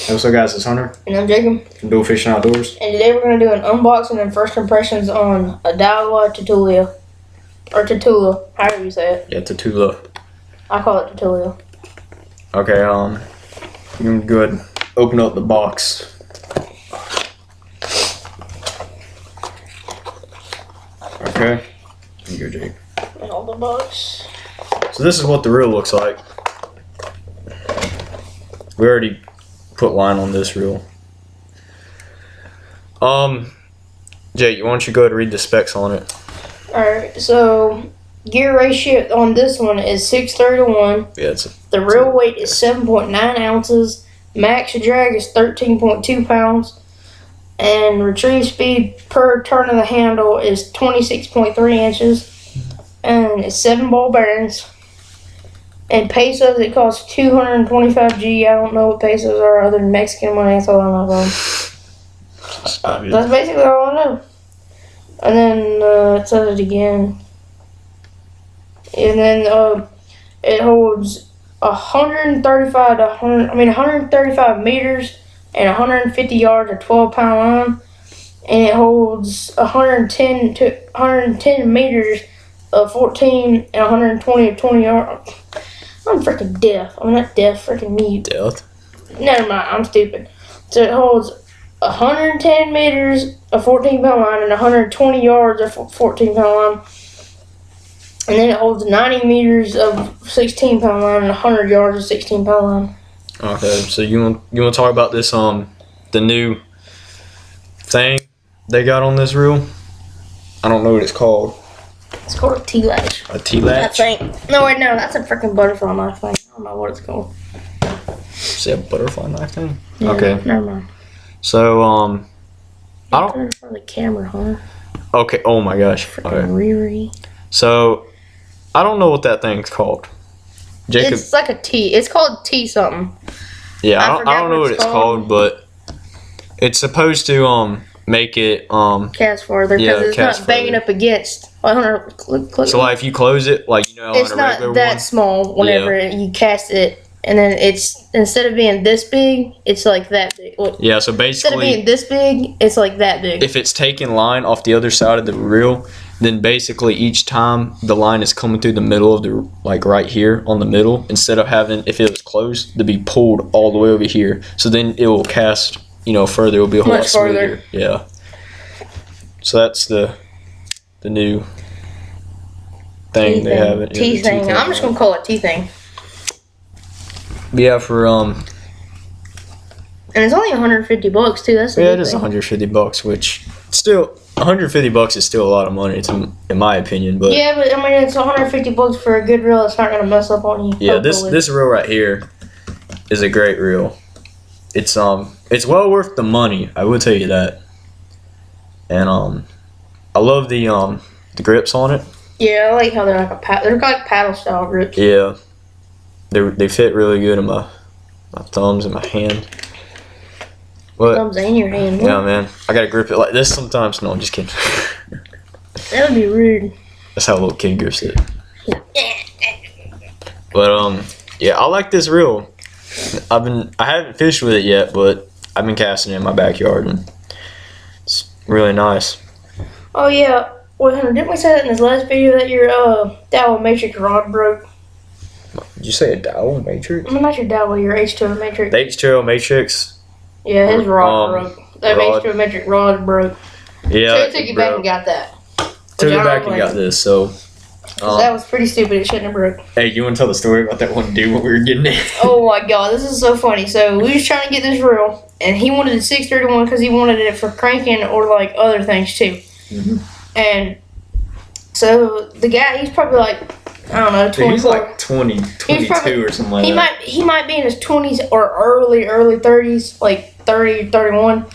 Hey, what's up, guys? It's Hunter. And I'm Jacob. From Duelfishingoutdoors. And today we're going to do an unboxing and first impressions on a Daiwa Tatula. Or Tatula, however you say it. Yeah, Tatula. I call it Tatula. Okay, you can go ahead and open up the box. Okay. Here you go, Jake. And all the box. So this is what the reel looks like. We already put line on this reel. Jake, why don't you go ahead and read the specs on it? Alright, so gear ratio on this one is 6:3 to 1. Yeah, the reel weight is 7.9 ounces. Max drag is 13.2 pounds. And retrieve speed per turn of the handle is 26.3 inches. And it's 7 ball bearings. And pesos, it costs 225 G. I don't know what pesos are other than Mexican money. That's all I know about. That's basically all I know. And then it says it again. And then it holds 135 meters and 150 yards of 12-pound line. And it holds 110 meters of 14 and 120 of 20 yards. I'm freaking deaf. I'm not deaf, freaking mute. Deaf? Never mind, I'm stupid. So it holds 110 meters of 14-pound line and 120 yards of 14-pound line. And then it holds 90 meters of 16-pound line and 100 yards of 16-pound line. Okay, so you want to talk about this the new thing they got on this reel? I don't know what it's called. It's called a T-latch. A T-latch? I think. No, wait, no, that's a freaking butterfly knife thing. I don't know what it's called. Is it a butterfly knife thing? Yeah, okay. Never mind. So, I don't. Turn it for the camera, huh? Okay. Oh my gosh. Freaking Okay. Riri. So, I don't know what that thing's called. Jacob. It's like a T. It's called T something. Yeah, I don't know what it's called, but it's supposed to make it cast farther because it's not banging up against. Click. So like if you close it, like it's on a regular not that one, small whenever you cast it, and then it's instead of being this big, it's like that big. Look, yeah, so basically instead of being this big, it's like that big. If it's taking line off the other side of the reel, then basically each time the line is coming through the middle of the, like right here on the middle, instead of having, if it was closed, to be pulled all the way over here. So then it will cast, further. It will be a whole lot smoother. Yeah. So that's the new thing they have. It T thing. I'm just gonna call it T thing. Yeah, for And it's only $150 too. That's it is $150, which still $150 is still a lot of money in my opinion. But yeah, but I mean it's $150 for a good reel. It's not gonna mess up on you. Yeah, this reel right here is a great reel. It's well worth the money. I will tell you that. And I love the grips on it. Yeah, I like how they're like paddle style grips. Yeah, they fit really good in my thumbs and my hand. What? Thumbs in your hand. Yeah, man. I gotta grip it like this sometimes. No, I'm just kidding. That would be rude. That's how a little kid grips it. But yeah, I like this reel. I haven't fished with it yet, but I've been casting it in my backyard and it's really nice. Oh yeah. Well, Hunter, didn't we say that in this last video that your Daiwa Matrix rod broke? Did you say a Daiwa Matrix? I mean, not your Daiwa, your H2O Matrix. The H2O Matrix? Yeah, his rod broke. That H2O Matrix rod broke. Yeah. So he took it back and got that. Took it back and got this, so. That was pretty stupid. It shouldn't have broke. Hey, you want to tell the story about that one dude when we were getting it? Oh my god, this is so funny. So we was trying to get this reel, and he wanted the 631 because he wanted it for cranking or like other things too. Mm-hmm. And so the guy, he's probably like, I don't know, 24. He's like 20, 22 or something like that. He might be in his 20s or early 30s, like 30, 31.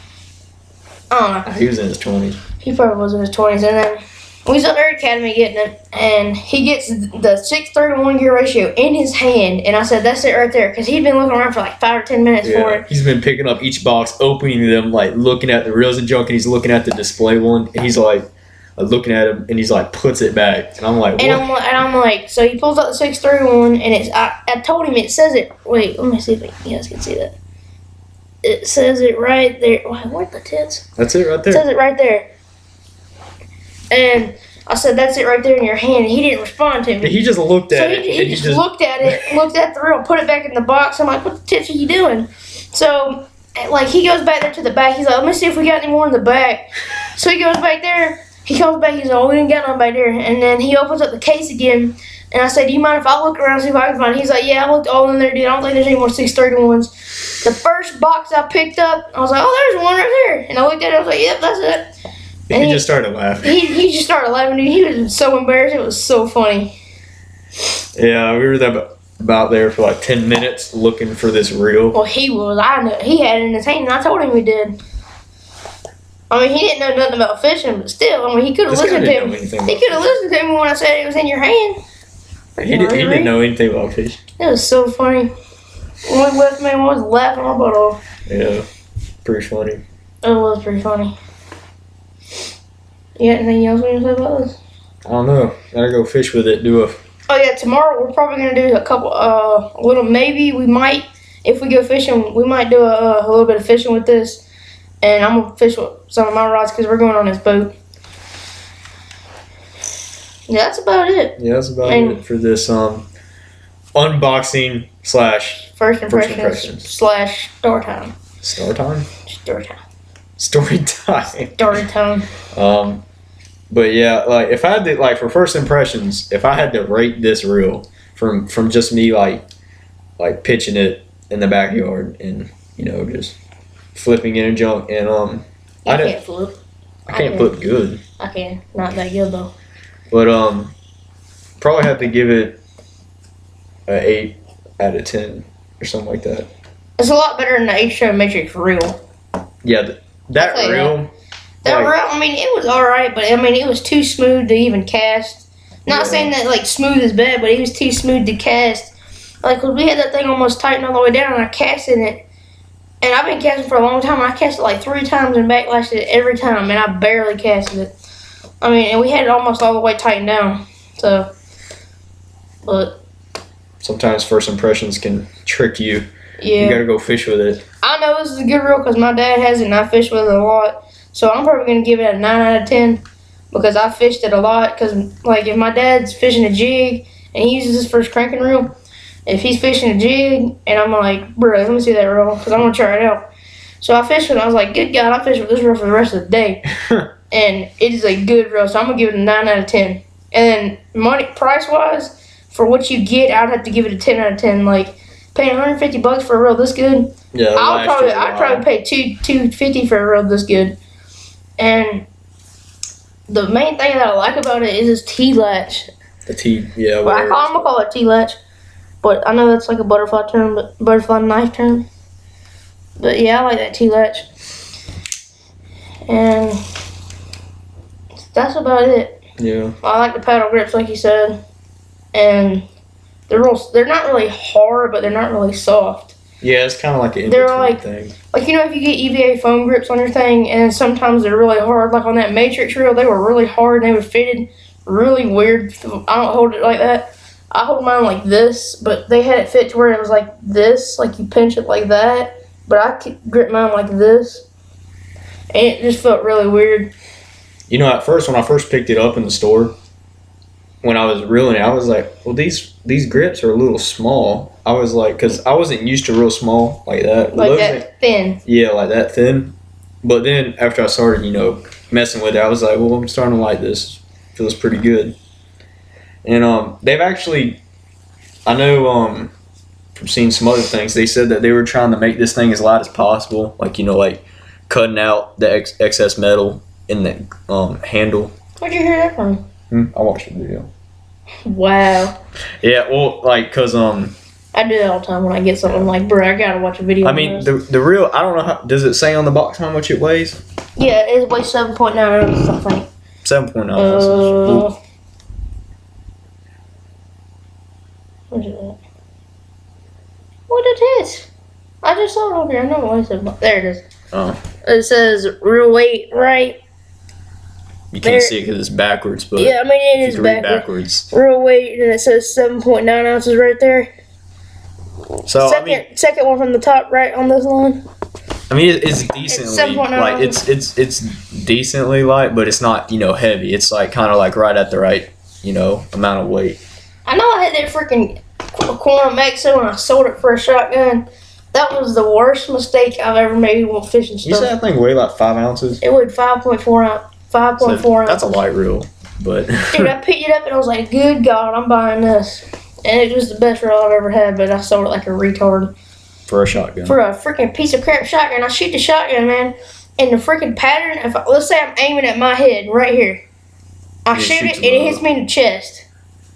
I don't know. He was in his 20s. He probably was in his 20s. And then we was at our academy getting it, and he gets the 6:31 gear ratio in his hand, and I said, that's it right there, because he'd been looking around for like 5 or 10 minutes for it. He's been picking up each box, opening them, like looking at the reels and junk, and he's looking at the display one, and he's like looking at him, and he's like puts it back, and I'm like, what? And I'm like, so he pulls out the 6:31, and I told him it says it. Wait, let me see if you guys can see that. It says it right there. Where's the tits? That's it right It there. says it right there. And I said, that's it right there in your hand. And he didn't respond to me. He just looked at So it. he just looked at it, looked at the reel, put it back in the box. I'm like, what the tits are you doing? So, like, he goes back there to the back. He's like, let me see if we got any more in the back. So he goes back there. He comes back. He's like, oh, we didn't got none back there. And then he opens up the case again. And I said, do you mind if I look around and see if I can find it? He's like, yeah, I looked all in there, dude. I don't think there's any more 631s. The first box I picked up, I was like, oh, there's one right there. And I looked at it. I was like, yep, that's it. And he just started laughing. He just started laughing, dude. He was so embarrassed. It was so funny. Yeah, we were about there for like 10 minutes looking for this reel. Well, he was. I know he had it in his hand, and I told him he did. I mean, he didn't know nothing about fishing, but still, I mean, he could have listened to me. He could have listened to me when I said it was in your hand. He didn't know anything about fishing. It was so funny. When we left, man, I was laughing our butt off. Yeah, pretty funny. It was pretty funny. You got anything else you want to say about this? I don't know. Gotta go fish with it. Oh yeah, tomorrow we're probably gonna do a couple. Maybe we might, if we go fishing, we might do a little bit of fishing with this, and I'm gonna fish with some of my rods because we're going on this boat. Yeah, that's about it. Yeah, that's about it for this unboxing / first impressions / story time. Story time. Story time. Story time. Story time. But yeah, like if I had to, like for first impressions, if I had to rate this reel from just me like pitching it in the backyard and just flipping it and junk and I can't flip. I can't flip good. I can, not that good though. But probably have to give it an 8 out of 10 or something like that. It's a lot better than the H-Show Matrix reel. Yeah, that reel. That reel, I mean, it was alright, but I mean, it was too smooth to even cast. Not saying that like smooth is bad, but it was too smooth to cast. Like, 'cause we had that thing almost tightened all the way down, and I casted it. And I've been casting for a long time. I cast it like 3 times and backlashed it every time, and I barely casted it. I mean, and we had it almost all the way tightened down. So, but sometimes first impressions can trick you. Yeah. You gotta go fish with it. I know this is a good reel because my dad has it and I fish with it a lot. So I'm probably going to give it a 9 out of 10 because I fished it a lot. Because, like, if my dad's fishing a jig and he uses this for his cranking reel, if he's fishing a jig and I'm like, bro, let me see that reel because I want to try it out. So I fished it and I was like, good God, I fish with this reel for the rest of the day. And it is a good reel, so I'm going to give it a 9 out of 10. And then price-wise, for what you get, I'd have to give it a 10 out of 10. Like, paying $150 for a reel this good, yeah, I'd probably pay $250 for a reel this good. And the main thing that I like about it is its T-latch. The T, yeah. Well, I'm gonna call it T-latch, but I know that's like a butterfly term, but butterfly knife term. But yeah, I like that T-latch. And that's about it. Yeah. I like the paddle grips, like you said, and they're not really hard, but they're not really soft. Yeah, it's kind of like an in-between thing. Like, you know, if you get EVA foam grips on your thing, and sometimes they're really hard. Like on that Matrix reel, they were really hard, and they were fitted really weird. I don't hold it like that. I hold mine like this, but they had it fit to where it was like this, like you pinch it like that. But I could grip mine like this, and it just felt really weird. You know, at first, when I first picked it up in the store, when I was reeling it, I was like, well, these grips are a little small. I was like, because I wasn't used to real small like that. Like that thin. Yeah, like that thin. But then after I started, messing with it, I was like, well, I'm starting to like this. Feels pretty good. And they've actually, I know from seeing some other things, they said that they were trying to make this thing as light as possible. Like, like cutting out the excess metal in the handle. Where'd you hear that from? I watched the video. Wow. Yeah, well, like, cause I do that all the time when I get something like, bro, I gotta watch a video. I mean, the real, I don't know how, does it say on the box how much it weighs? Yeah, it weighs 7.9 ounces, I think. 7.9 ounces. Where's it at? What it is? I just saw it over here. I know what it said. There it is. Oh. It says real weight, right? You can't see it because it's backwards, but yeah, I mean it is backwards. Real weight, and it says 7.9 ounces right there. So second one from the top right on this line. I mean, it's decently 7.9 like it's decently light, but it's not heavy. It's like kind of like right at the right amount of weight. I know I had that freaking corn of Mexico when I sold it for a shotgun. That was the worst mistake I've ever made with fishing stuff. You said that thing weighed like 5 ounces? It weighed 5.4 ounces. 5.4 ounces. That's a light reel, but... Dude, I picked it up and I was like, good God, I'm buying this. And it was the best reel I've ever had, but I sold it like a retard. For a shotgun. For a freaking piece of crap shotgun. I shoot the shotgun, man, and the freaking pattern, let's say I'm aiming at my head right here. I shoot it and it hits me in the chest.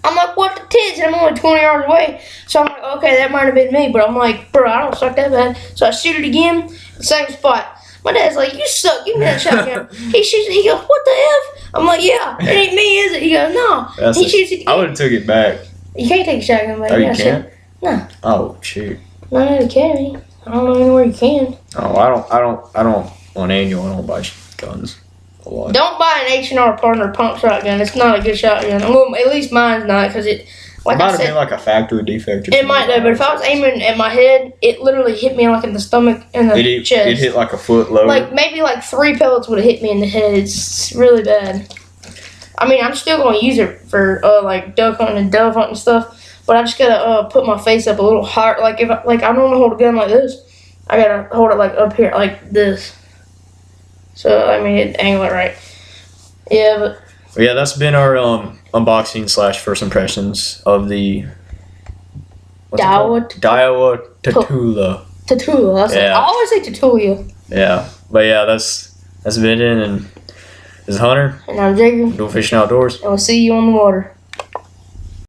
I'm like, what the tits? And I'm only 20 yards away. So I'm like, okay, that might have been me. But I'm like, bro, I don't suck that bad. So I shoot it again, same spot. My dad's like, you suck. You made a shotgun. He shoots it. He goes, what the F? I'm like, yeah, it ain't me, is it? He goes, no. He shoots it again. I would have took it back. You can't take a shotgun back. Oh, you can't? No. Oh, shoot. Not at the academy. I don't know anywhere you can. Oh, I don't on annual. I don't buy guns a lot. Don't buy an H&R Partner pump shotgun. It's not a good shotgun. Well, at least mine's not, because it, like it might I have said, been like a factory defect. Or it might have, but if I was aiming at my head, it literally hit me like in the stomach and the chest. It hit like a foot lower. Like maybe like 3 pellets would have hit me in the head. It's really bad. I mean, I'm still gonna use it for like duck hunting and dove hunting stuff, but I just gotta put my face up a little higher. Like if I don't hold a gun like this, I gotta hold it like up here like this. So I mean, angle it right. Yeah, but. Yeah, that's been our unboxing / first impressions of the Daiwa Tatula. Tatula. I always say Tatula. Yeah, but yeah, that's been it. And this is Hunter. And I'm Jacob. Duelfishing Outdoors. And we'll see you on the water.